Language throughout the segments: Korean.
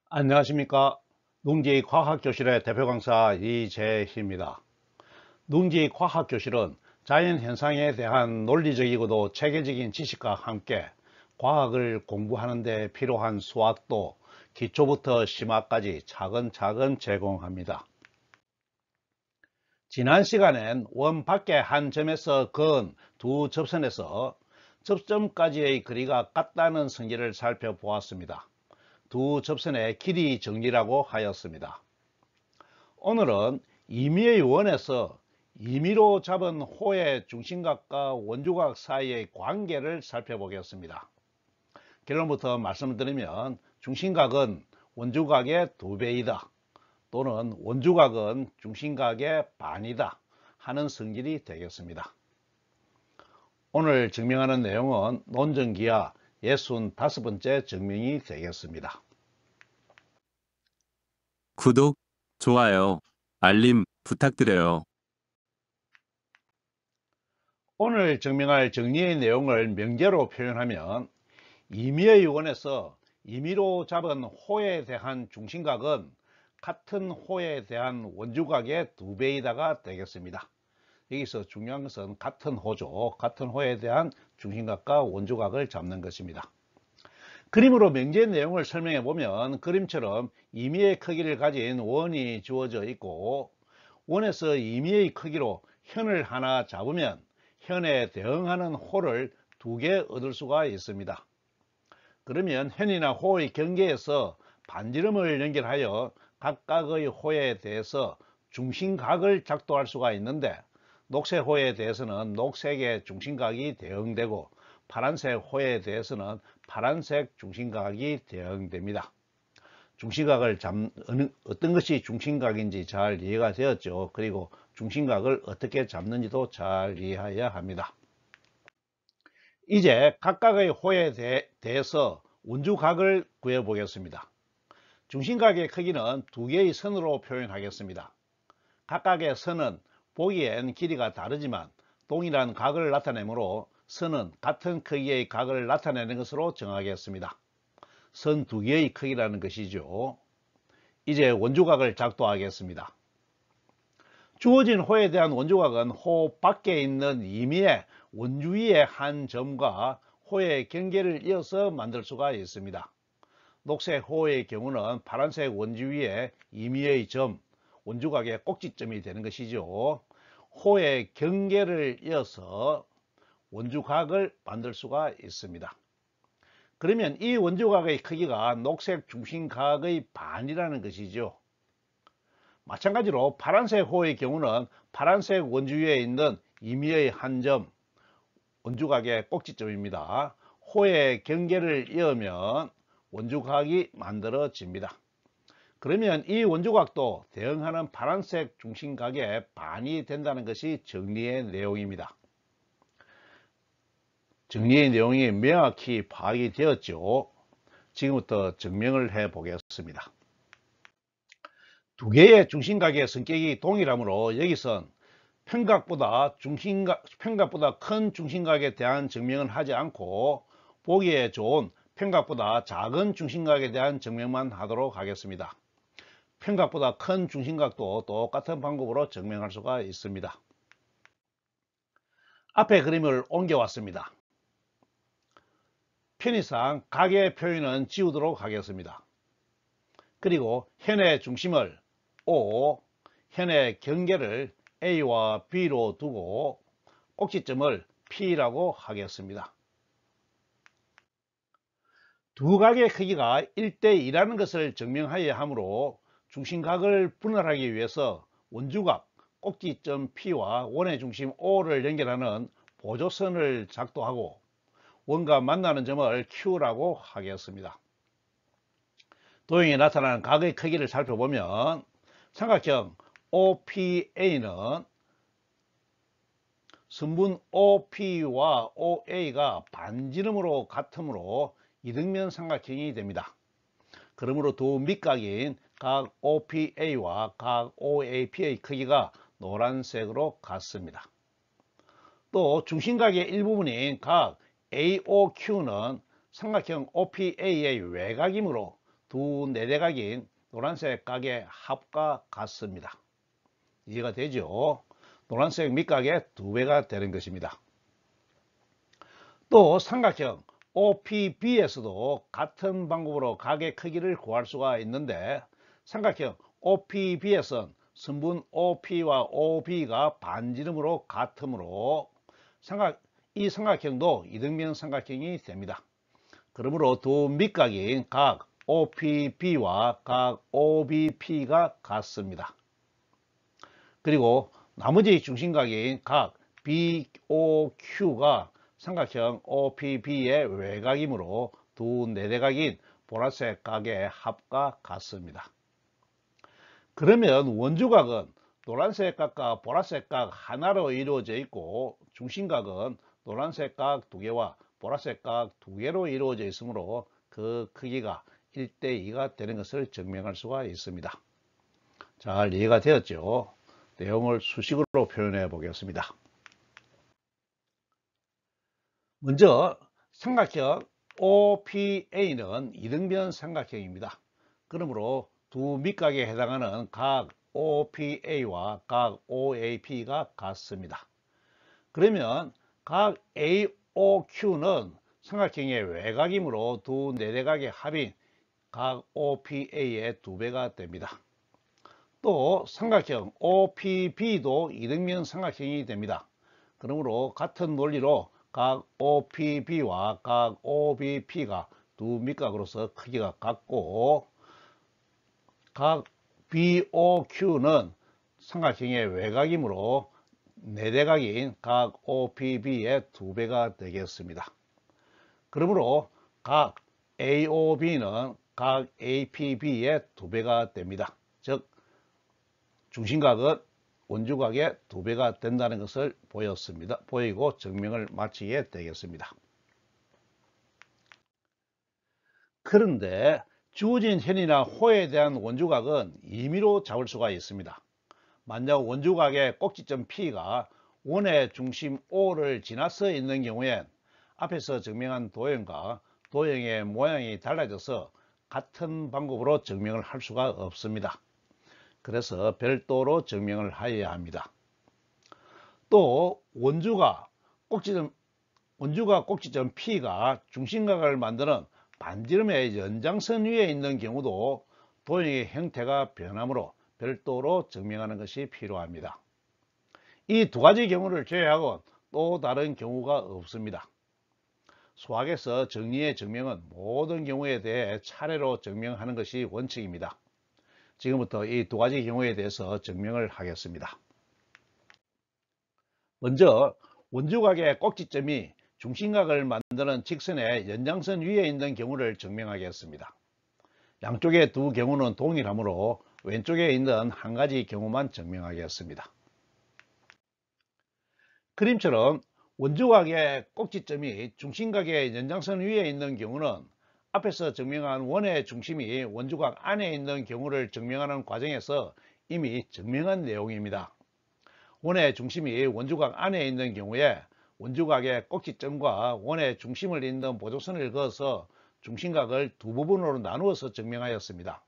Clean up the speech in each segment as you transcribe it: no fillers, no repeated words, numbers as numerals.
안녕하십니까. 농지 과학교실의 대표 강사 이재희입니다. 농지 과학교실은 자연현상에 대한 논리적이고도 체계적인 지식과 함께 과학을 공부하는 데 필요한 수학도 기초부터 심화까지 차근차근 제공합니다. 지난 시간엔 원 밖의 한 점에서 그은 두 접선에서 접점까지의 거리가 같다는 성질을 살펴보았습니다. 두 접선의 길이 정리라고 하였습니다. 오늘은 임의의 원에서 임의로 잡은 호의 중심각과 원주각 사이의 관계를 살펴보겠습니다. 결론부터 말씀드리면 중심각은 원주각의 2배이다 또는 원주각은 중심각의 반이다 하는 성질이 되겠습니다. 오늘 증명하는 내용은 논증기하 65번째 증명이 되겠습니다. 구독, 좋아요, 알림 부탁드려요. 오늘 증명할 정리의 내용을 명제로 표현하면 임의의 원에서 임의로 잡은 호에 대한 중심각은 같은 호에 대한 원주각의 2배이다가 되겠습니다. 여기서 중요한 것은 같은 호죠. 같은 호에 대한 중심각과 원주각을 잡는 것입니다. 그림으로 명제 내용을 설명해 보면 그림처럼 임의의 크기를 가진 원이 주어져 있고 원에서 임의의 크기로 현을 하나 잡으면 현에 대응하는 호를 2개 얻을 수가 있습니다. 그러면 현이나 호의 경계에서 반지름을 연결하여 각각의 호에 대해서 중심각을 작도할 수가 있는데 녹색 호에 대해서는 녹색의 중심각이 대응되고 파란색 호에 대해서는 파란색 중심각이 대응됩니다. 중심각을 어떤 것이 중심각인지 잘 이해가 되었죠. 그리고 중심각을 어떻게 잡는지도 잘 이해해야 합니다. 이제 각각의 호에 대해서 원주각을 구해 보겠습니다. 중심각의 크기는 2개의 선으로 표현하겠습니다. 각각의 선은 보기엔 길이가 다르지만 동일한 각을 나타내므로 선은 같은 크기의 각을 나타내는 것으로 정하겠습니다. 선 2개의 크기라는 것이죠. 이제 원주각을 작도하겠습니다. 주어진 호에 대한 원주각은 호 밖에 있는 임의의 원주위의 한 점과 호의 경계를 이어서 만들 수가 있습니다. 녹색 호의 경우는 파란색 원주위의 임의의 점, 원주각의 꼭지점이 되는 것이죠. 호의 경계를 이어서 원주각을 만들 수가 있습니다. 그러면 이 원주각의 크기가 녹색 중심각의 반이라는 것이죠. 마찬가지로 파란색 호의 경우는 파란색 원주위에 있는 임의의 한 점, 원주각의 꼭지점입니다. 호의 경계를 이으면 원주각이 만들어집니다. 그러면 이 원주각도 대응하는 파란색 중심각의 반이 된다는 것이 정리의 내용입니다. 정리의 내용이 명확히 파악이 되었죠. 지금부터 증명을 해 보겠습니다. 2개의 중심각의 성격이 동일하므로 여기선 평각보다 큰 중심각에 대한 증명은 하지 않고 보기에 좋은 평각보다 작은 중심각에 대한 증명만 하도록 하겠습니다. 평각보다 큰 중심각도 똑같은 방법으로 증명할 수가 있습니다. 앞에 그림을 옮겨왔습니다. 편의상 각의 표현은 지우도록 하겠습니다. 그리고 현의 중심을 O, 현의 경계를 A와 B로 두고 꼭지점을 P라고 하겠습니다. 두 각의 크기가 1대2라는 것을 증명하여야 하므로 중심각을 분할하기 위해서 원주각 꼭지점 P와 원의 중심 O를 연결하는 보조선을 작도하고 원과 만나는 점을 Q라고 하겠습니다. 도형에 나타나는 각의 크기를 살펴보면 삼각형 OPA는 선분 OP와 OA가 반지름으로 같으므로 이등면 삼각형이 됩니다. 그러므로 두 밑각인 각 OPA와 각 OAP의 크기가 노란색으로 같습니다. 또 중심각의 일부분인 각 AOQ는 삼각형 OPA의 외곽이므로 두 내대각인 노란색 각의 합과 같습니다. 이해가 되죠? 노란색 밑각의 2배가 되는 것입니다. 또 삼각형 OPB에서도 같은 방법으로 각의 크기를 구할 수가 있는데, 삼각형 OPB에서는 선분 OP와 OB가 반지름으로 같으므로 이 삼각형도 이등변 삼각형이 됩니다. 그러므로 두 밑각인 각 OPB와 각 OBP가 같습니다. 그리고 나머지 중심각인 각 BOQ가 삼각형 OPB의 외곽이므로 두 내대각인 보라색 각의 합과 같습니다. 그러면 원주각은 노란색 각과 보라색 각 하나로 이루어져 있고, 중심각은 노란색 각 2개와 보라색 각 2개로 이루어져 있으므로 그 크기가 1:2가 되는 것을 증명할 수가 있습니다. 잘 이해가 되었죠? 내용을 수식으로 표현해 보겠습니다. 먼저 삼각형 OPA는 이등변 삼각형입니다. 그러므로 두 밑각에 해당하는 각 OPA와 각 OAP가 같습니다. 그러면 각 AOQ는 삼각형의 외곽이므로 두 내대각의 합인 각 OPA의 2배가 됩니다. 또 삼각형 OPB도 이등변 삼각형이 됩니다. 그러므로 같은 논리로 각 OPB와 각 OBP가 두 밑각으로서 크기가 같고, 각 BOQ는 삼각형의 외곽이므로 내대각인 각 OPB의 2배가 되겠습니다. 그러므로 각 AOB는 각 APB의 2배가 됩니다. 즉 중심각은 원주각의 2배가 된다는 것을 보이고 증명을 마치게 되겠습니다. 그런데 주어진 현이나 호에 대한 원주각은 임의로 잡을 수가 있습니다. 만약 원주각의 꼭지점 P가 원의 중심 O를 지나서 있는 경우엔 앞에서 증명한 도형과 도형의 모양이 달라져서 같은 방법으로 증명을 할 수가 없습니다. 그래서 별도로 증명을 하여야 합니다. 또 원주가 꼭지점 P가 중심각을 만드는 반지름의 연장선 위에 있는 경우도 도형의 형태가 변하므로 별도로 증명하는 것이 필요합니다. 이 두 가지 경우를 제외하고 또 다른 경우가 없습니다. 수학에서 정리의 증명은 모든 경우에 대해 차례로 증명하는 것이 원칙입니다. 지금부터 이 두 가지 경우에 대해서 증명을 하겠습니다. 먼저 원주각의 꼭지점이 중심각을 만드는 직선의 연장선 위에 있는 경우를 증명하겠습니다. 양쪽의 두 경우는 동일하므로 왼쪽에 있는 한 가지 경우만 증명하겠습니다. 그림처럼 원주각의 꼭지점이 중심각의 연장선 위에 있는 경우는 앞에서 증명한 원의 중심이 원주각 안에 있는 경우를 증명하는 과정에서 이미 증명한 내용입니다. 원의 중심이 원주각 안에 있는 경우에 원주각의 꼭지점과 원의 중심을 잇는 보조선을 그어서 중심각을 두 부분으로 나누어서 증명하였습니다.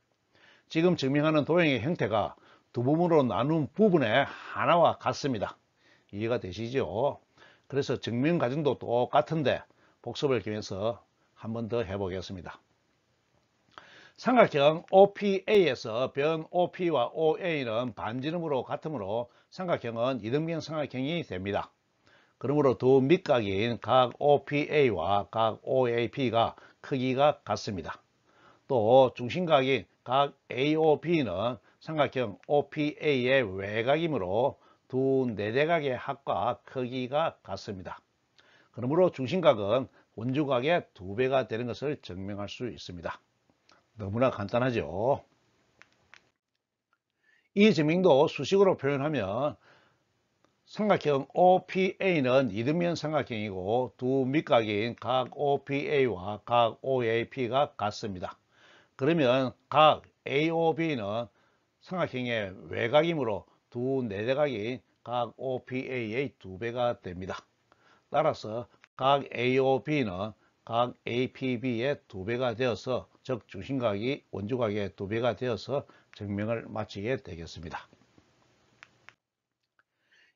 지금 증명하는 도형의 형태가 두 부분으로 나눈 부분의 하나와 같습니다. 이해가 되시죠? 그래서 증명 과정도 똑같은데 복습을 겸해서 한 번 더 해보겠습니다. 삼각형 OPA에서 변 OP와 OA는 반지름으로 같으므로 삼각형은 이등변 삼각형이 됩니다. 그러므로 두 밑각인 각 OPA와 각 OAP가 크기가 같습니다. 또 중심각인 각 AOB는 삼각형 OPA의 외곽이므로 두 내대각의 합과 크기가 같습니다. 그러므로 중심각은 원주각의 2배가 되는 것을 증명할 수 있습니다. 너무나 간단하죠. 이 증명도 수식으로 표현하면 삼각형 OPA는 이등변 삼각형이고 두 밑각인 각 OPA와 각 OAP가 같습니다. 그러면 각 AOB는 삼각형의 외곽이므로 두 내대각인 각 OPA의 2배가 됩니다. 따라서 각 AOB는 각 APB의 2배가 되어서 즉 중심각이 원주각의 2배가 되어서 증명을 마치게 되겠습니다.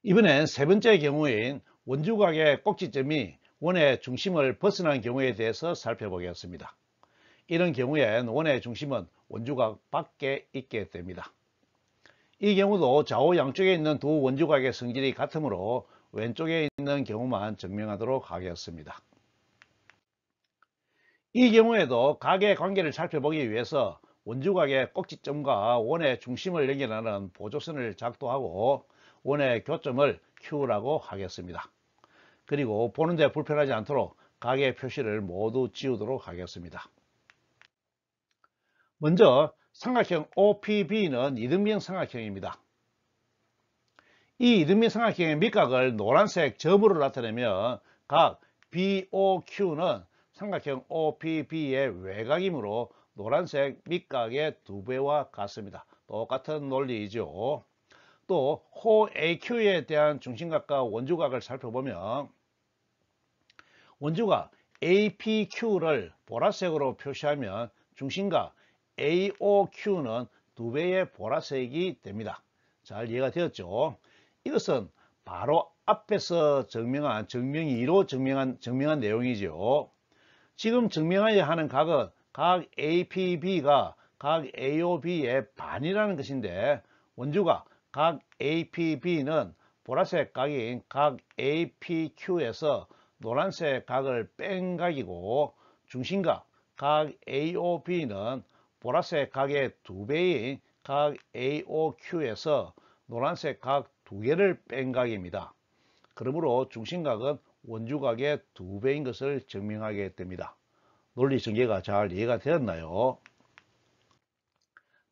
이번엔 세 번째 경우인 원주각의 꼭지점이 원의 중심을 벗어난 경우에 대해서 살펴보겠습니다. 이런 경우엔 원의 중심은 원주각 밖에 있게 됩니다. 이 경우도 좌우 양쪽에 있는 두 원주각의 성질이 같으므로 왼쪽에 있는 경우만 증명하도록 하겠습니다. 이 경우에도 각의 관계를 살펴보기 위해서 원주각의 꼭지점과 원의 중심을 연결하는 보조선을 작도하고 원의 교점을 Q라고 하겠습니다. 그리고 보는데 불편하지 않도록 각의 표시를 모두 지우도록 하겠습니다. 먼저 삼각형 OPB는 이등변 삼각형입니다. 이 이등변 삼각형의 밑각을 노란색 점으로 나타내면 각 BOQ는 삼각형 OPB의 외곽이므로 노란색 밑각의 2배와 같습니다. 똑같은 논리이죠. 또 호 AQ에 대한 중심각과 원주각을 살펴보면 원주각 APQ를 보라색으로 표시하면 중심각 AOQ는 2배의 보라색이 됩니다. 잘 이해가 되었죠? 이것은 바로 앞에서 증명한 증명 2로 증명한 내용이죠. 지금 증명해야 하는 각은 각 APB가 각 AOB의 반이라는 것인데 원주각 각 APB는 보라색 각인 각 APQ에서 노란색 각을 뺀 각이고 중심각 각 AOB는 보라색 각의 2배인 각 AOQ에서 노란색 각 2개를 뺀 각입니다. 그러므로 중심각은 원주각의 2배인 것을 증명하게 됩니다. 논리 전개가 잘 이해가 되었나요?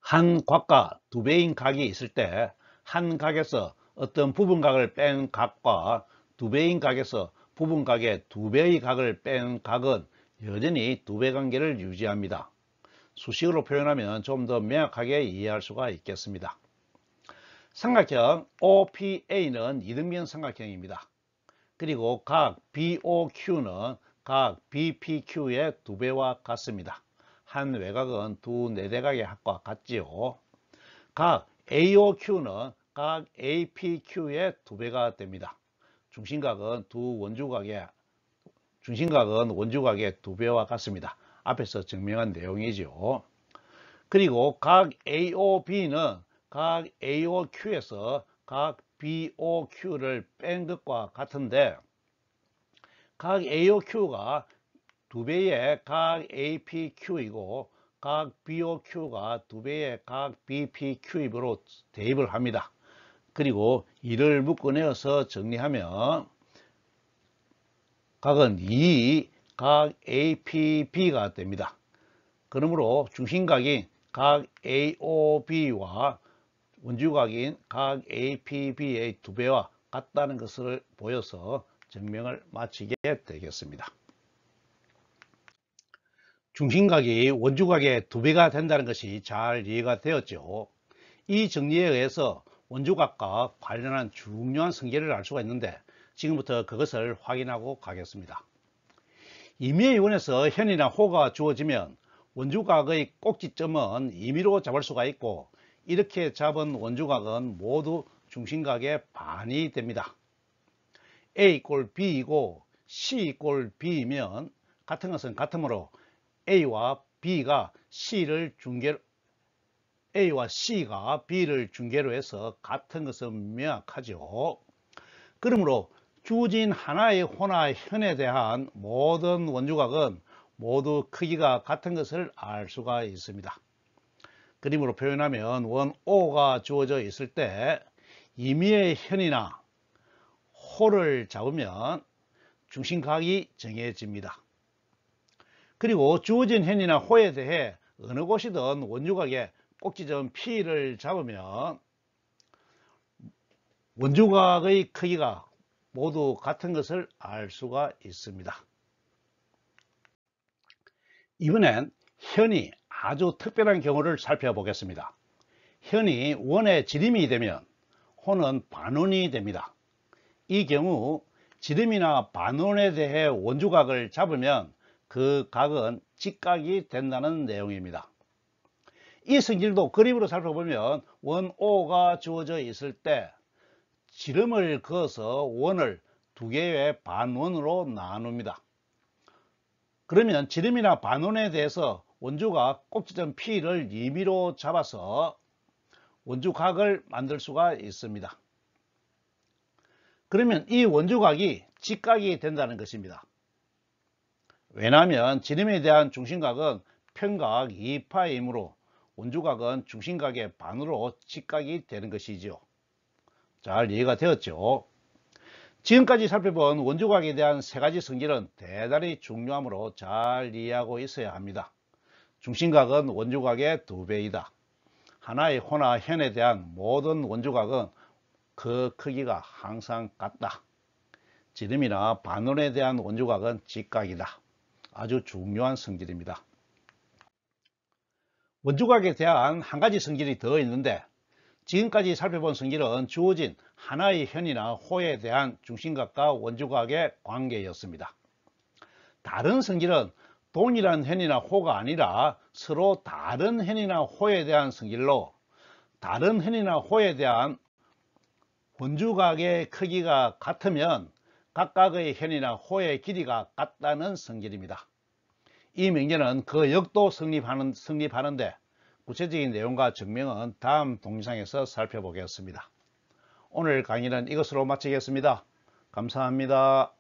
한 곽과 2배인 각이 있을 때 한 각에서 어떤 부분각을 뺀 각과 2배인 각에서 부분각의 2배의 각을 뺀 각은 여전히 2배 관계를 유지합니다. 수식으로 표현하면 좀 더 명확하게 이해할 수가 있겠습니다. 삼각형 OPA는 이등변 삼각형입니다. 그리고 각 BOQ는 각 BPQ의 2배와 같습니다. 한 외곽은 두 내대각의 합과 같지요. 각 AOQ는 각 APQ의 2배가 됩니다. 중심각은 원주각의 2배와 같습니다. 앞에서 증명한 내용이죠. 그리고 각 AOB는 각 AOQ에서 각 BOQ를 뺀 것과 같은데 각 AOQ가 2배의 각 APQ이고 각 BOQ가 2배의 각 BPQ입으로 대입을 합니다. 그리고 이를 묶어내어서 정리하면 각은 2, 각 APB가 됩니다. 그러므로 중심각인 각 AOB와 원주각인 각 APB의 2배와 같다는 것을 보여서 증명을 마치게 되겠습니다. 중심각이 원주각의 2배가 된다는 것이 잘 이해가 되었죠. 이 정리에 의해서 원주각과 관련한 중요한 성질을 알 수가 있는데 지금부터 그것을 확인하고 가겠습니다. 임의의 원에서 현이나 호가 주어지면 원주각의 꼭지점은 임의로 잡을 수가 있고 이렇게 잡은 원주각은 모두 중심각의 반이 됩니다. A = B이고 C = B이면 같은 것은 같으므로 A와 C가 B를 중개로 해서 같은 것은 명확하죠. 그러므로 주어진 하나의 호나 현에 대한 모든 원주각은 모두 크기가 같은 것을 알 수가 있습니다. 그림으로 표현하면 원 O가 주어져 있을 때 임의의 현이나 호를 잡으면 중심각이 정해집니다. 그리고 주어진 현이나 호에 대해 어느 곳이든 원주각의 꼭지점 P를 잡으면 원주각의 크기가 모두 같은 것을 알 수가 있습니다. 이번엔 현이 아주 특별한 경우를 살펴보겠습니다. 현이 원의 지름이 되면 호는 반원이 됩니다. 이 경우 지름이나 반원에 대해 원주각을 잡으면 그 각은 직각이 된다는 내용입니다. 이 성질도 그림으로 살펴보면 원 O가 주어져 있을 때 지름을 그어서 원을 두 개의 반원으로 나눕니다. 그러면 지름이나 반원에 대해서 원주가 꼭지점 P를 임의로 잡아서 원주각을 만들 수가 있습니다. 그러면 이 원주각이 직각이 된다는 것입니다. 왜냐하면 지름에 대한 중심각은 평각 2파이므로 원주각은 중심각의 반으로 직각이 되는 것이지요. 잘 이해가 되었죠? 지금까지 살펴본 원주각에 대한 세 가지 성질은 대단히 중요하므로 잘 이해하고 있어야 합니다. 중심각은 원주각의 2배이다. 하나의 호나 현에 대한 모든 원주각은 그 크기가 항상 같다. 지름이나 반원에 대한 원주각은 직각이다. 아주 중요한 성질입니다. 원주각에 대한 한 가지 성질이 더 있는데 지금까지 살펴본 성질은 주어진 하나의 현이나 호에 대한 중심각과 원주각의 관계였습니다. 다른 성질은 동일한 현이나 호가 아니라 서로 다른 현이나 호에 대한 성질로 다른 현이나 호에 대한 원주각의 크기가 같으면 각각의 현이나 호의 길이가 같다는 성질입니다. 이 명제는 그 역도 성립하는데 구체적인 내용과 증명은 다음 동영상에서 살펴보겠습니다. 오늘 강의는 이것으로 마치겠습니다. 감사합니다.